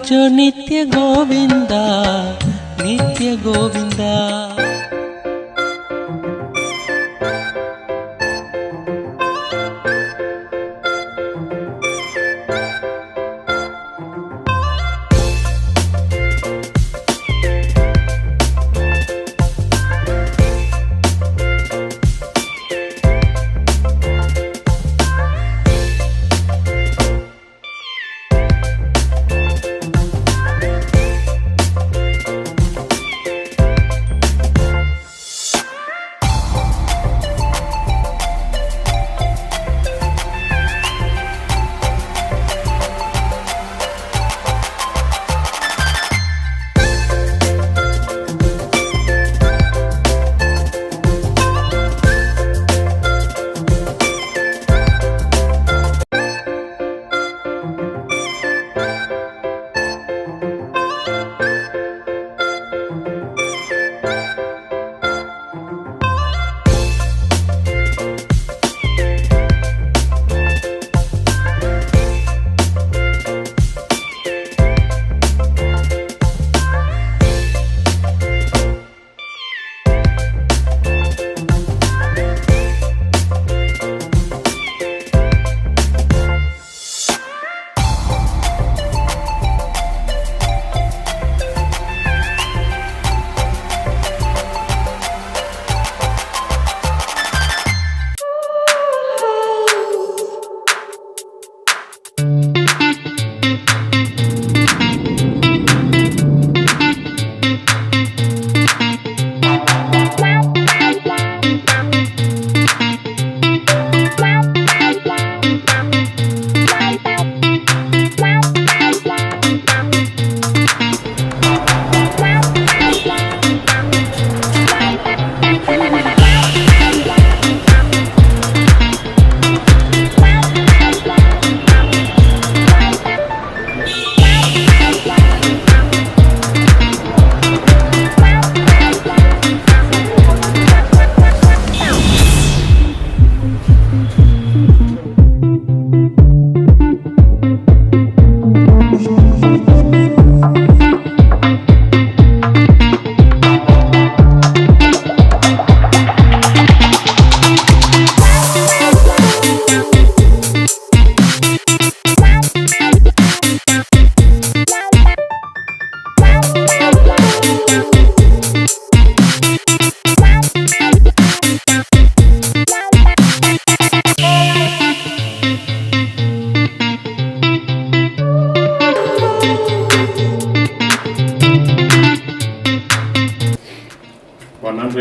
भजो नित्य गोविंदा नित्य गोविंदा।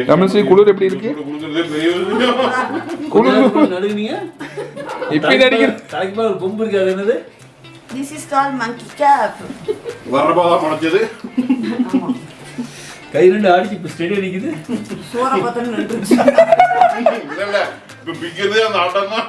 கமல்சி குளிர் எப்படி இருக்கு? குளிர் நடுங்குனீங்க இப்படி நடிக்கிற தலைக்கு மேல ஒரு கொம்பு இருக்கு. அது என்னது? This is called monkey cap. வரபாதா பணச்சது கை ரெண்டு ஆடிச்சு இப்ப ஸ்டெடியா நிக்குது. சோற பத்தன நின்றுச்சு. இல்ல இல்ல இப்ப பிக்கிறதே அந்த ஆட்டம் தான்.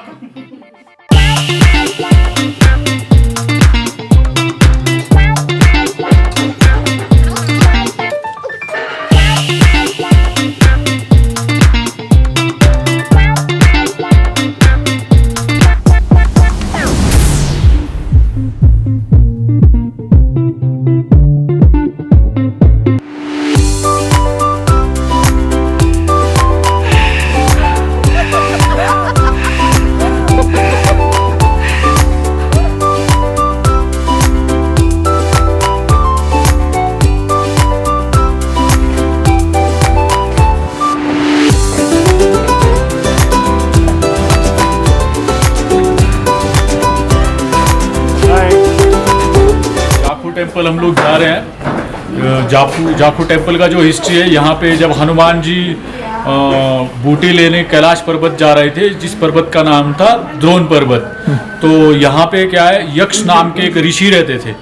टेम्पल हम लोग जा रहे हैं। जाखू टेम्पल का जो हिस्ट्री है, यहाँ पे जब हनुमान जी बूटी लेने कैलाश पर्वत जा रहे थे, जिस पर्वत का नाम था द्रोण पर्वत, तो यहाँ पे क्या है, यक्ष नाम के एक ऋषि रहते थे।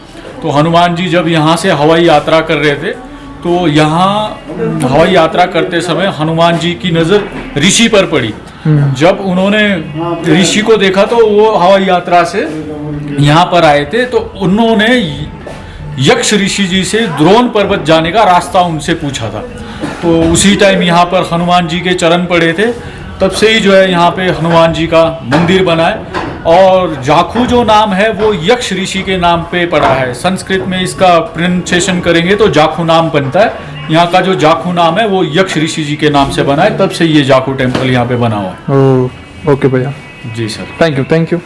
तो हनुमान जी जब यहाँ से हवाई यात्रा कर रहे थे, तो यहाँ हवाई यात्रा करते समय हनुमान जी की नज़र ऋषि पर पड़ी। जब उन्होंने ऋषि को देखा तो वो हवाई यात्रा से यहाँ पर आए थे, तो उन्होंने यक्ष ऋषि जी से द्रोण पर्वत जाने का रास्ता उनसे पूछा था। तो उसी टाइम यहाँ पर हनुमान जी के चरण पड़े थे। तब से ही जो है यहाँ पे हनुमान जी का मंदिर बना है। और जाखू जो नाम है वो यक्ष ऋषि के नाम पे पड़ा है। संस्कृत में इसका प्रोनाउंसिएशन करेंगे तो जाखू नाम बनता है। यहाँ का जो जाखू नाम है वो यक्ष ऋषि जी के नाम से बना है, तब से ये जाखू टेम्पल यहाँ पे बना हुआ है। ओके भैया, जी सर, थैंक यू।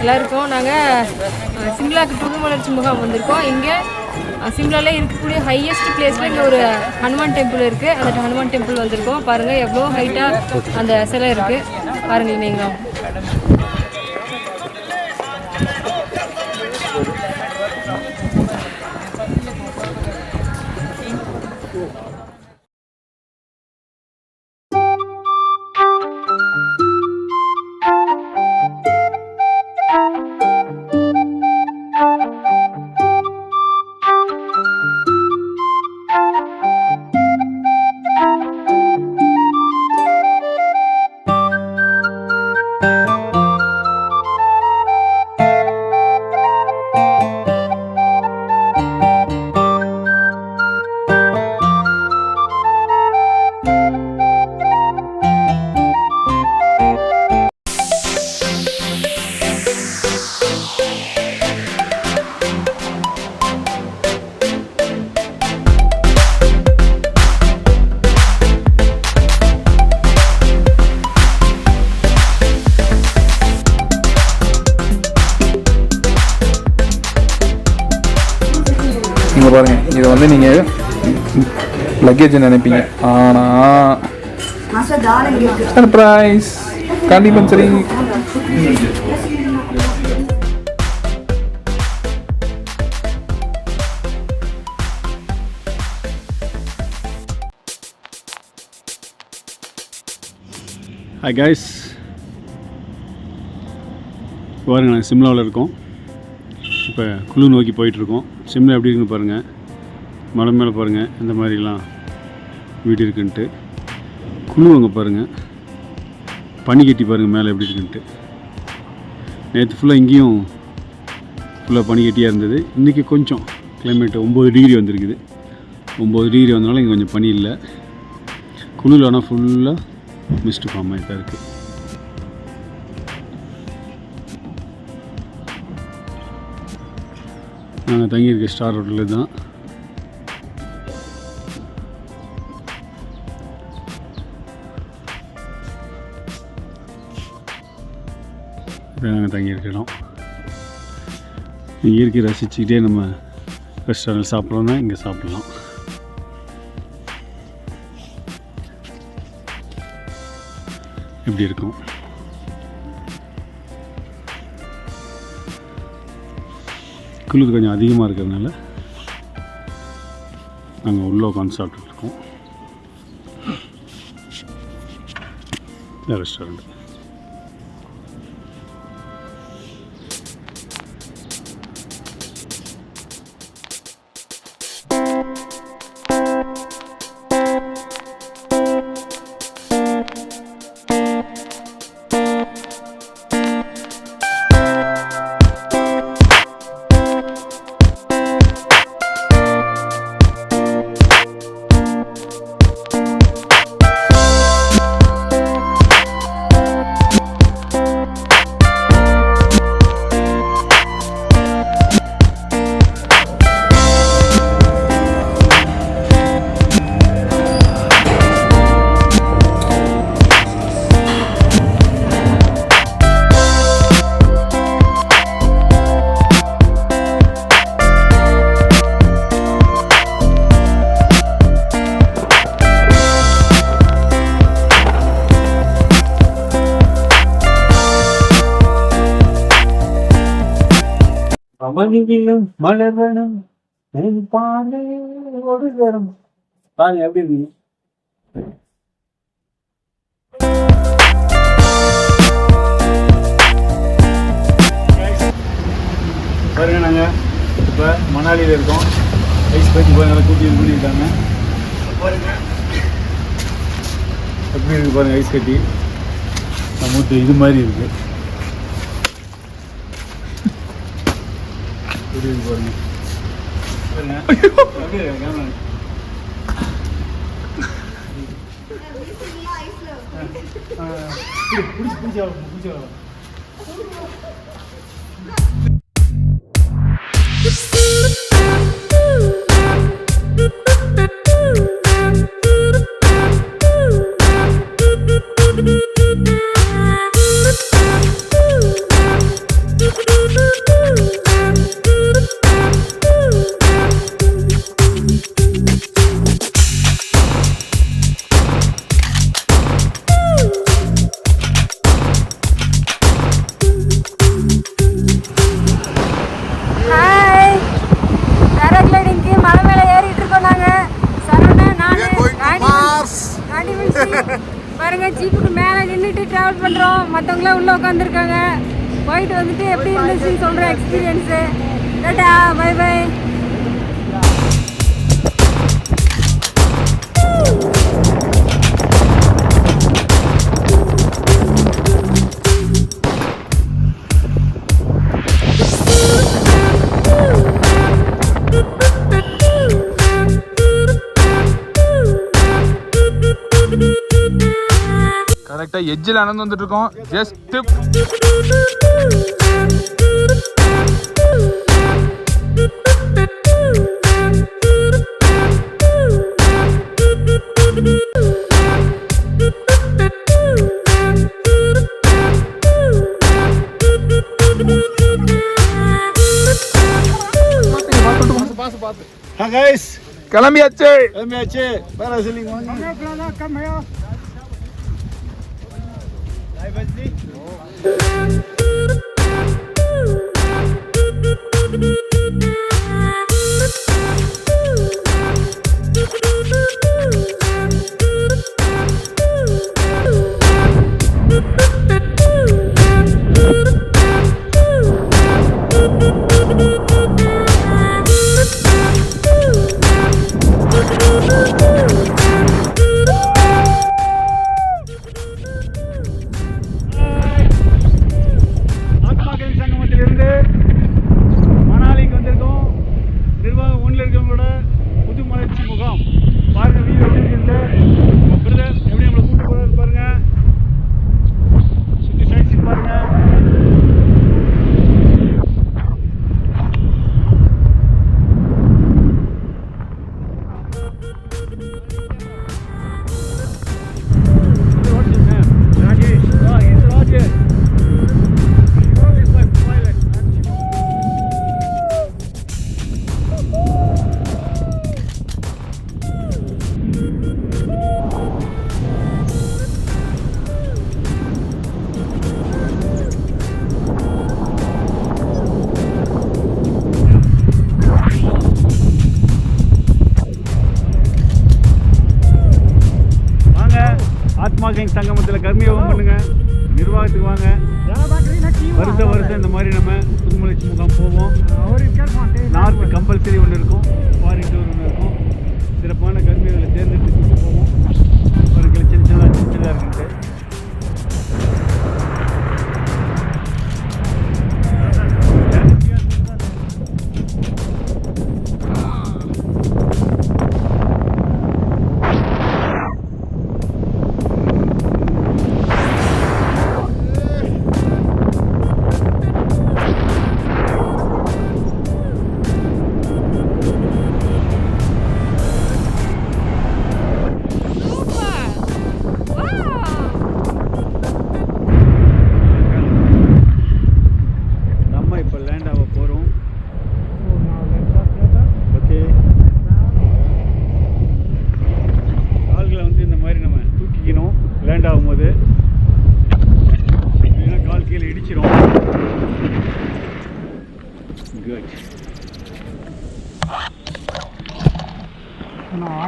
எல்லாருக்கும் நாங்கள் சிம்லாக்கு புது வளர்ச்சி முகாம் வந்திருக்கோம். இங்கே சிம்லாவில் இருக்கக்கூடிய ஹையஸ்ட் பிளேஸில் இங்கே ஒரு ஹனுமான் டெம்பிள் இருக்குது. அந்த ஹனுமான் டெம்பிள் வந்திருக்கோம். பாருங்கள் எவ்வளோ ஹைட்டாக அந்த சிலை இருக்குது பாருங்கள் நீங்களும். இங்கே பாருங்கள், இதை வந்து நீங்கள் லக்கேஜ் நினைப்பீங்க, ஆனால் மாஸ்டர் தாரம் இருக்கு. சர்ப்ரைஸ் காண்டிபஞ்சரி. ஹாய் கைஸ், பாருங்கள் நாங்கள் சிம்லாவில் இருக்கோம். இப்போ குழு நோக்கி போயிட்டுருக்கோம். சிம்லா எப்படி இருக்குன்னு பாருங்கள். மலை மேலே பாருங்கள் இந்த மாதிரிலாம் வீடு இருக்குன்ட்டு. குழு அங்கே பாருங்கள், பனி கட்டி பாருங்கள் மேலே எப்படி இருக்குன்ட்டு. நேற்று ஃபுல்லாக இங்கேயும் ஃபுல்லாக பனி கட்டியாக இருந்தது. இன்றைக்கி கொஞ்சம் கிளைமேட்டு 9 டிகிரி வந்திருக்குது. 9 டிகிரி வந்தனால இங்கே கொஞ்சம் பனி இல்லை. குழுவில் ஆனால் ஃபுல்லாக மிஸ்ட் ஃபார்ம் ஆகிட்டு தான் இருக்குது. நாங்கள் தங்கியிருக்க ஸ்டார் ஹோட்டலில் தான். இதை நாங்கள் தங்கியிருக்க இடம். இங்கே இயற்கை ரசிச்சுக்கிட்டே நம்ம ரெஸ்டாரண்ட் சாப்பிட்றோன்னா இங்கே சாப்பிட்லாம். எப்படி இருக்கும் குளிர் கொஞ்சம் அதிகமாக இருக்கிறதுனால நாங்கள் உள்ளே உட்காந்து சாப்பிட்டுருக்கோம். ரெஸ்டாரண்ட் மணிவிலும் மலர்வனம் பானை ஒடுகரம் பாருங்க எப்படி இருக்கு. பாருங்க நாங்கள் இப்போ மணாலியில் இருக்கோம். ஐஸ் பற்றி பாருங்க கூட்டி இது பண்ணியிருக்காங்க. பாருங்க எப்படி இருக்குது பாருங்கள் ஐஸ் கட்டி. நம்ம இது மாதிரி இருக்குது. பாருங்க பாருங்க ஹாய், பேராகிளைடிங்க்கு மலை மேலே ஏறிட்டு இருக்கோம் நாங்கள். சரவணன், பாருங்க, ஜீப்புக்கு மேலே நின்றுட்டு ட்ராவல் பண்ணுறோம். மற்றவங்களாம் உள்ளே உட்காந்துருக்காங்க. போயிட்டு வந்துட்டு எப்படி இருந்துச்சுன்னு சொல்கிறேன் எக்ஸ்பீரியன்ஸு. Tata, by by. கரெக்டாக எட்ஜில் நடந்து வந்துட்டு இருக்கோம். ஜஸ்ட் கிளம்பியாச்சு. பேராசைலிங் வாங்க. ஆத்மா கேங் சங்கமத்தில் கர்மயோகம் பண்ணுங்க. நிர்வாகத்துக்கு வாங்க. வருஷம் இந்த மாதிரி நம்ம புதுமலர்ச்சி முகாம் போவோம். நார்த் கம்பல்சரி ஒன்று இருக்கும், ஃபாரின் டூர் ஒன்று இருக்கும். சிறப்பான கர்மியர்களை தேர்ந்தெடுத்து போவோம். அவர்களை சின்னதாக இருக்குன்ட்டு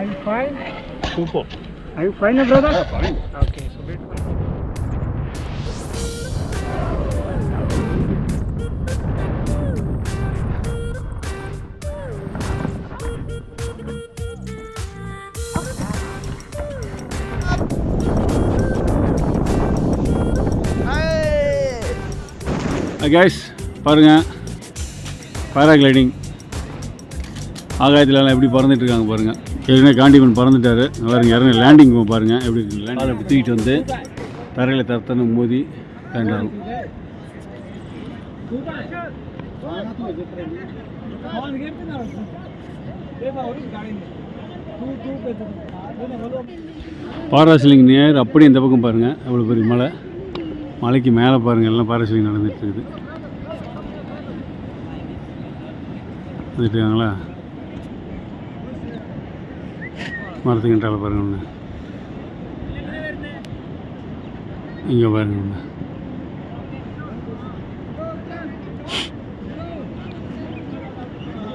Are you fine? Super. Are you fine, brother? Yeah, fine. Okay, so wait for me. Guys பாருங்கள், பேராகிளைடிங் ஆகாயத்துலலாம் எப்படி பறந்துட்டு இருக்காங்க பாருங்கள். ஏற்கனவே காண்டிமன் பறந்துட்டார். பாருங்க இறங்க லேண்டிங் பாருங்கள் எப்படி இருக்கு. லேண்டிங் அப்படி தூக்கிட்டு வந்து தரையில் தரத்தன்னு மோதி லேண்ட் ஆகும். பாராசிலிங் நேர் அப்படி இந்த பக்கம் பாருங்கள் அவ்வளோ பெரிய மலை. மலைக்கு மேலே பாருங்கள் எல்லாம் பாராசிலிங் நடந்துட்டு இருக்குது. வந்துட்டுருக்காங்களா மரத்துக்கின்றால பாருங்கள் ஒன்று. இங்கே பாருங்கள் ஒன்று.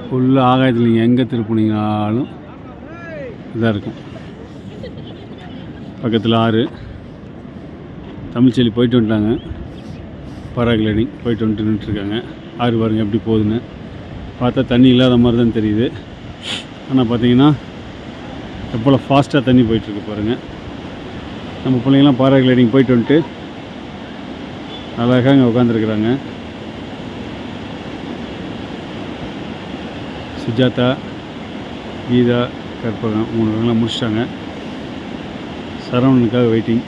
ஃபுல்லாக ஆகாயத்தில் நீங்கள் எங்கே திருப்பினீங்கனாலும் இதாக இருக்கும். பக்கத்தில் ஆறு. தமிழ்ச்செல்வி போயிட்டு வந்துட்டாங்க. பாராகிளைடிங் போயிட்டு வந்துட்டு நின்றுட்டுருக்காங்க. ஆறு பாருங்கள் எப்படி போகுதுன்னு. பார்த்தா தண்ணி இல்லாத மாதிரி தான் தெரியுது. ஆனால் பார்த்தீங்கன்னா எவ்வளோ ஃபாஸ்ட்டாக தண்ணி போயிட்டுருக்கு பாருங்கள். நம்ம பிள்ளைங்களாம் பாராகிளைடிங் போயிட்டு வந்துட்டு அழகாக அங்கே உட்காந்துருக்குறாங்க. சுஜாதா, கீதா, கற்பகம் 3 பேர்லாம் முடிச்சிட்டாங்க. சரவணனுக்காக வெயிட்டிங்.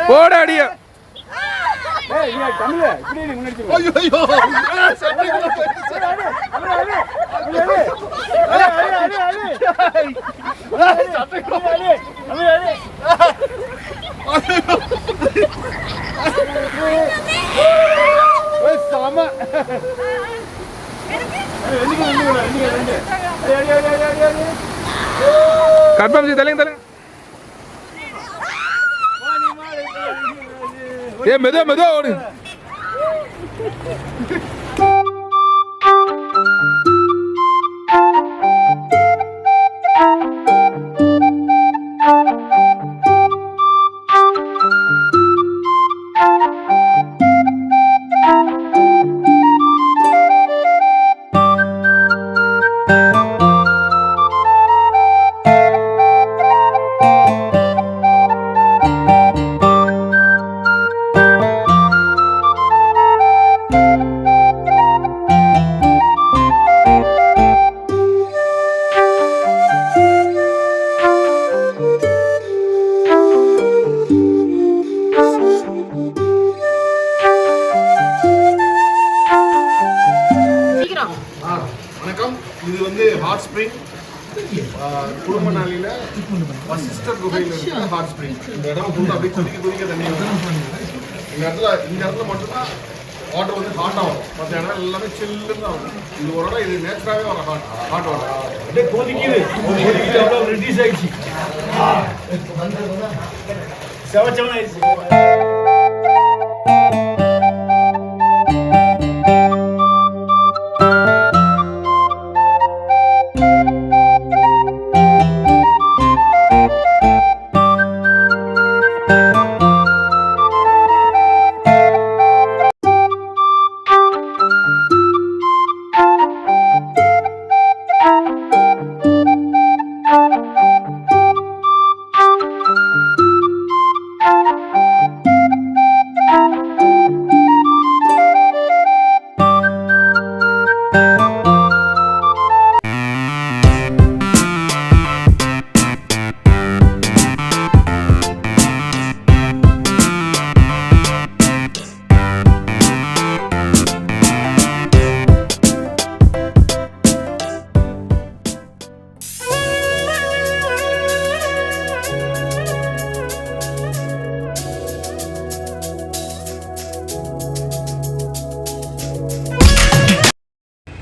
போட அடியா. கன்ஃபார்ம் செய்ய தலைங்க தலைங்க. ஏ மெதுவா மெதுவா ஓடு. வணக்கம். இது வந்து ஹாட் ஸ்ப்ரிங் குடும்பநாளில வசிஷ்டர் குகையில் இருக்கிற ஹாட் ஸ்ப்ரிங். இந்த இடம் ஃபுல்லாக அப்படியே குதிக்க தண்ணி வரும். இந்த இடத்துல மட்டும்தான் வாட்டர் வந்து ஹாட்டாக வரும். மற்ற இடம் எல்லாமே சில்லுன்னு தான் வரும். இது ஒரு இடம், இது நேச்சுராகவே வர ஹாட் வாட்டர். அப்படியே கொதிக்குது அவ்வளோ ரெடியூஸ் ஆயிடுச்சு. செவச்சவன் ஆயிடுச்சு.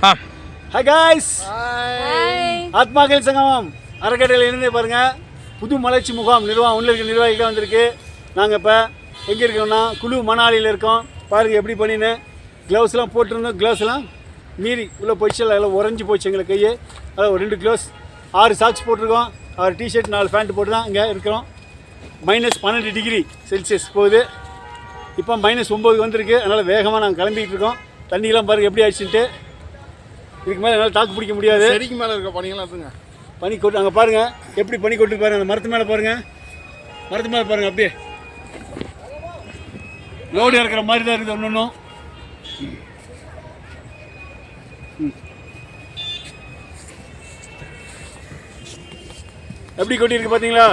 ஹாய் காய்ஸ், ஆத்மாக்கள் சங்கமம் அறக்கட்டளையில் இருந்து பாருங்கள் புது மலர்ச்சி முகாம் நிர்வாகம் உள்ள இருக்க நிர்வாகிகள் வந்திருக்கு. நாங்கள் இப்போ எங்கே இருக்கோம்னா குழு மணாலியில் இருக்கோம். பாருங்கள் எப்படி பண்ணின்னு க்ளவுஸ்லாம் போட்டிருந்தோம். க்ளவுஸ்லாம் மீறி உள்ளே போயிடுச்சு, எல்லாம் உறைஞ்சி போச்சு எங்களுக்கு கையை. அதாவது ஒரு 2 க்ளவுஸ் 6 சாக்ஸ் போட்டிருக்கோம், 6 டிஷர்ட் 4 பேண்ட் போட்டு தான் இங்கே இருக்கிறோம். -12 டிகிரி செல்சியஸ் போகுது. இப்போ -9 வந்திருக்கு. அதனால் வேகமாக நாங்கள் கிளம்பிக்கிட்டு இருக்கோம். தண்ணியெல்லாம் பாருங்கள் எப்படி ஆயிடுச்சுன்ட்டு. இதுக்கு மேலே என்னால் தாக்கு பிடிக்க முடியாது. செடிக்கு மேலே இருக்க பனியெல்லாம் இருக்குங்க. பனி கொட்டு அங்கே பாருங்கள் எப்படி பனி கொட்டு பாருங்கள். அந்த மரத்து மேலே பாருங்கள், மரத்து மேலே பாருங்கள். அப்படியே லோடு இறக்குற மாதிரி தான் இருக்குது ஒன்றும். எப்படி கொட்டியிருக்கு பார்த்தீங்களா?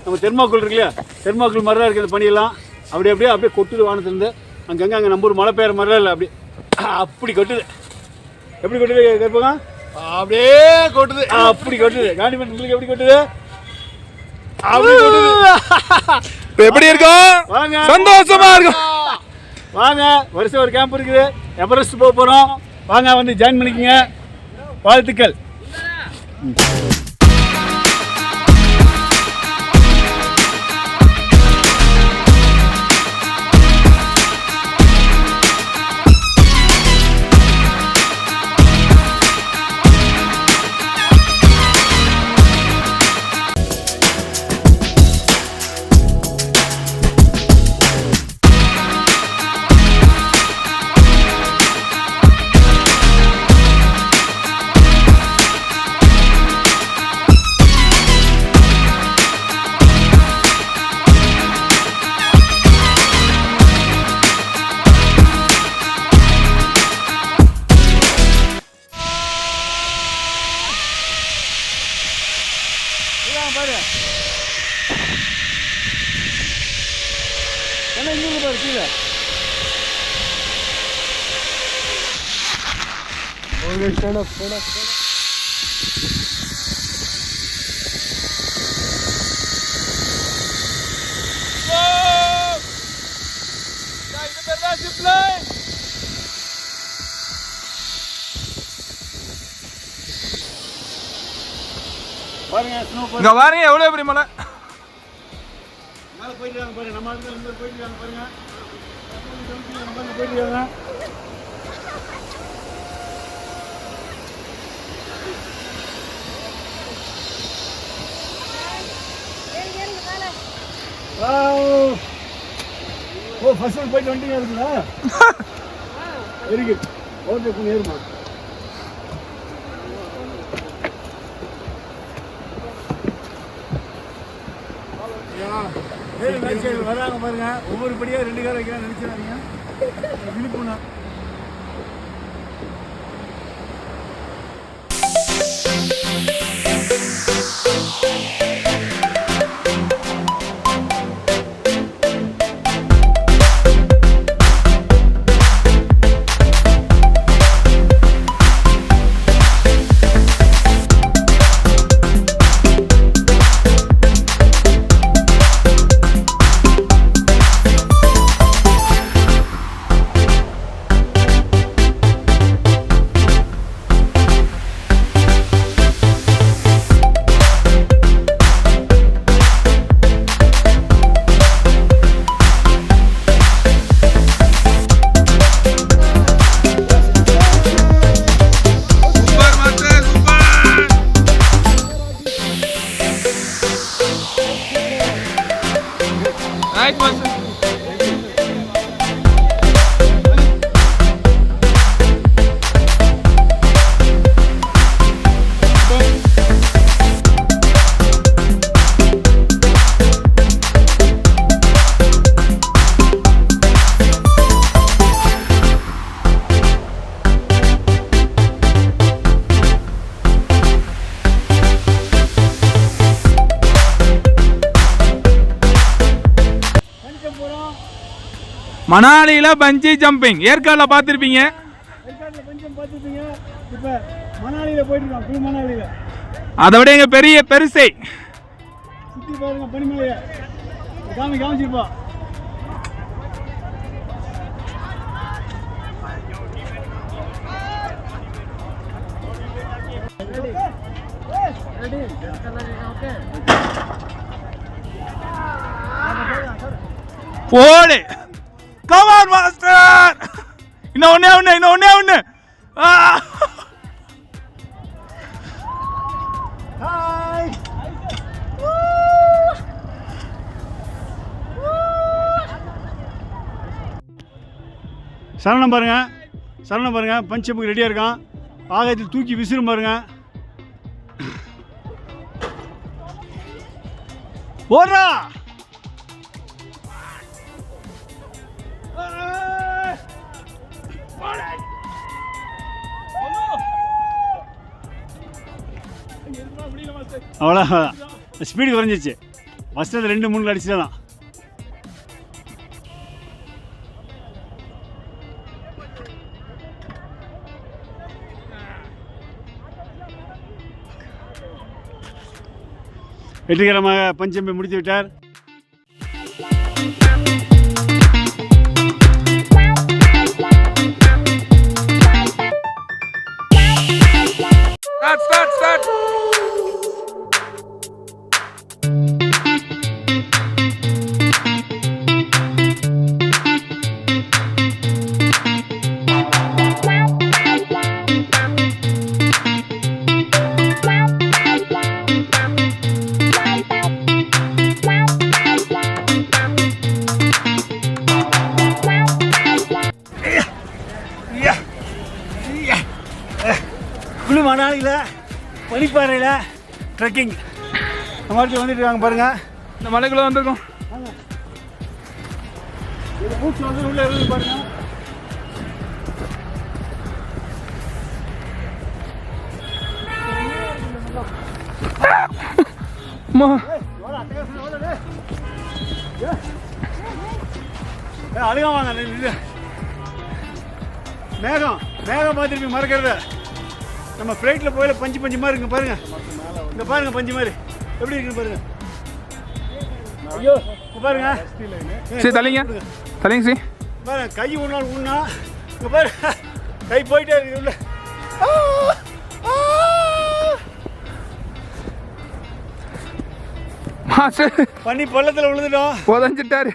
நம்ம தெர்மாக்கோல் இருக்கு இல்லையா, தெர்மாக்கோல் மாதிரி தான் இருக்குது அந்த பனியெல்லாம். அப்படியே கொட்டுது வானத்துலேருந்து. அங்கே நம்ம ஒரு மழை பெய்கிற மாதிரிலாம் இல்லை, அப்படி கொட்டுது. எப்படி கொட்டுது கற்பகம்? அப்படியே கொட்டுது. அப்படி கொட்டுது. காண்டிமெண்ட் உங்களுக்கு எப்படி கொட்டுது? அப்படி கொட்டுது. இப்போ எப்படி இருக்கும்? வாங்க, சந்தோஷமா இருக்கும். வாங்க, வருஷம் ஒரு கேம்ப் இருக்குது, எவரெஸ்ட் போக போகிறோம். வாங்க வந்து ஜாயின் பண்ணிக்கங்க. வாழ்த்துக்கள். பாரு என்ன இங்கே பாரு கீழே. பாருங்க ஸ்னோ இங்க பாருங்க எவ்வளவு பெரிய மலை. மேலே போயிட்டு பாருங்க, நம்ம இடத்துல இருந்து போயிட்டு பாருங்க, போயிட்டு ஓ ஃபர்ஸ்ட் ஒன் போயிட்டு வந்துட்டீங்க இருக்குங்களா? Very good. ஓகே கொஞ்சம் ஏறுமா. வராங்க பாருங்க, ஒவ்வொரு படியா 2 கால் வைக்கிறாங்க நினைச்சிடாதீங்க. விழிப்புணா மணாலியில பஞ்சி ஜம்பிங் ஏற்காடுல பார்த்துருப்பீங்க. இப்போ மணாலியில் போயிட்டு இருக்கோம். ஃபுல் மணாலியில் அதை விட எங்க பெரிய பெருசை சுற்றி பாருங்க. பனிமலையை காமிச்சிருப்போம். ஓடு கமான் மாஸ்டர் இன்னும் ஒண்ணே சரணம் பாருங்க பஞ்சமுக்கு ரெடியாக இருக்கான் ஆகாயத்தில் தூக்கி விசிறும் பாருங்க ஓடுறா அவ்வளோ ஸ்பீடு குறைஞ்சிச்சு ஃபஸ்ட்டு 2-3 அடிச்சிடலாம் வெற்றிகரமாக பஞ்சமி முடித்து விட்டார். Start. குழு மணாலியில் பனிப்பாறையில் ட்ரெக்கிங் நம்ம மாதிரி வந்துட்டு இருக்காங்க பாருங்கள். இந்த மலைக்குள்ளே வந்திருக்கோம். இது மூச்சு வந்து உள்ளே இருந்து பாருங்கள். அழுக வாங்க மேகம் பார்த்துருப்பீங்க மறக்கிறது. நம்ம ஃப்ளைட்டில் போயில பஞ்சு மாதிரி இருக்குங்க பாருங்க. இங்கே பாருங்க பஞ்சு மாதிரி எப்படி இருக்குன்னு பாருங்க. ஐயோ பாருங்க சரி தலைங்க சரி பாருங்க கை உண்ணா இங்கே பாருங்க கை போயிட்டே இருக்கு உள்ள. பண்ணி பள்ளத்தில் விழுந்துட்டோம். புதஞ்சிட்டாரு.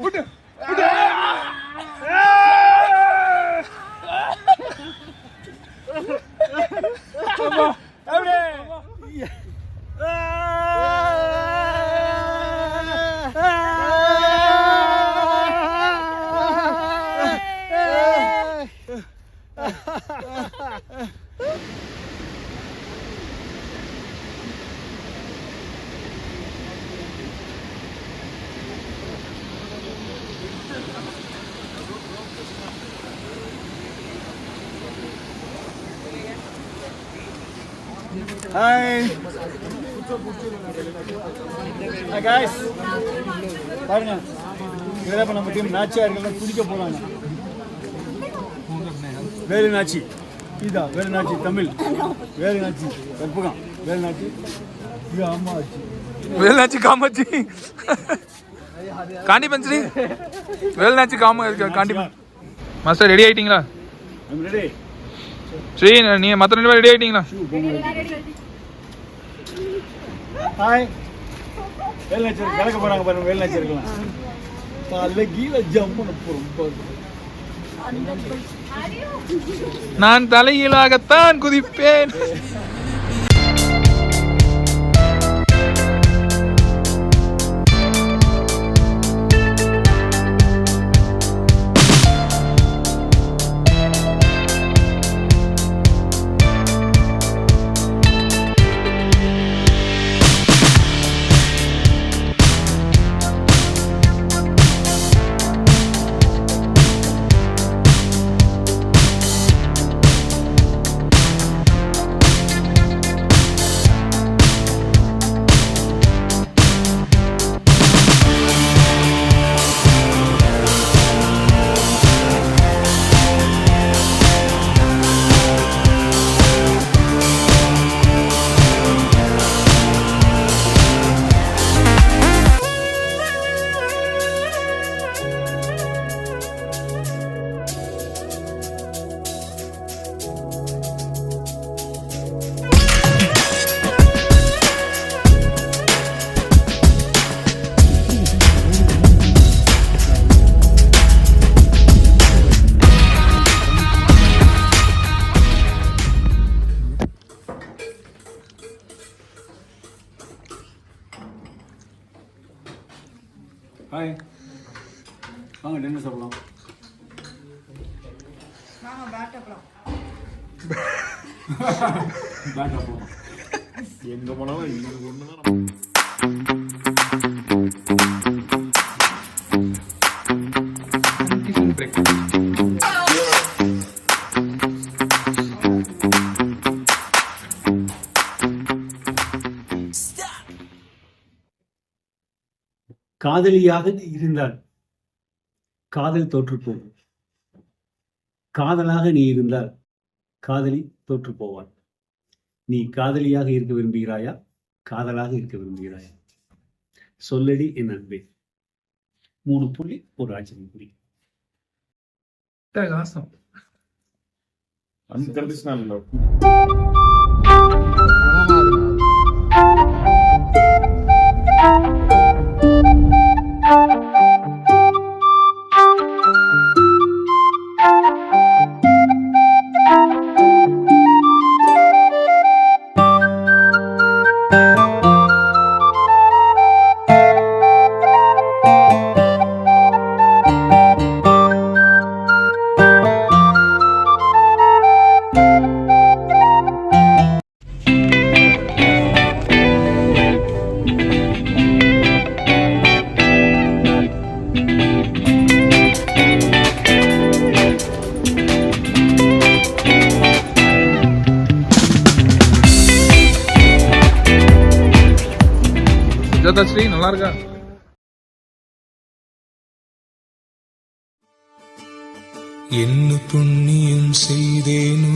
விட்டு ஹாய் guys பாருங்க இப்போ நம்ம டீம் நாச்சியார்கள் குடிக்க போகிறாங்க. வேலு நாச்சி இதா வேலு நாச்சி தமிழ் வேலு நாச்சி கற்பகம் வேலு நாச்சி இது அம்மா ஆச்சு வேலுநாச்சி காமாச்சி காண்டி பஞ்சரி வேலுநாச்சி காண்டி மாஸ்டர் ரெடி ஆயிட்டீங்களா? ரெடி. சரி நீங்கள் மற்ற 2 பேர் ரெடி ஆகிட்டீங்களா? ஹாய் வேலுநாச்சர் கலக்க போகிறாங்க பாருங்க. வேலுநாச்சருக்கலாம் காலையில் கீழே ஜம்முன்னு போகிறோம். நான் தலையிலாகத்தான் குதிப்பேன். ஹாய், வாங்க டின்னர் சாப்பிடலாம். பேட்டா போகலாம். எங்க போனாலும் இது ஒண்ணுதான். காதலியாக இருந்தால் காதல் தோற்று போகும். காதலாக நீ இருந்தால் காதலி தோற்று போவாள். நீ காதலியாக இருக்க விரும்புகிறாயா, காதலாக இருக்க விரும்புகிறாயா? சொல்லடி என் அன்பே. 3 புள்ளி ஒரு ஆச்சரியம் புள்ளி. Unconditional love. ஸ்ரீ நல்லா இருக்கா? என்ன புண்ணியம் செய்தேனோ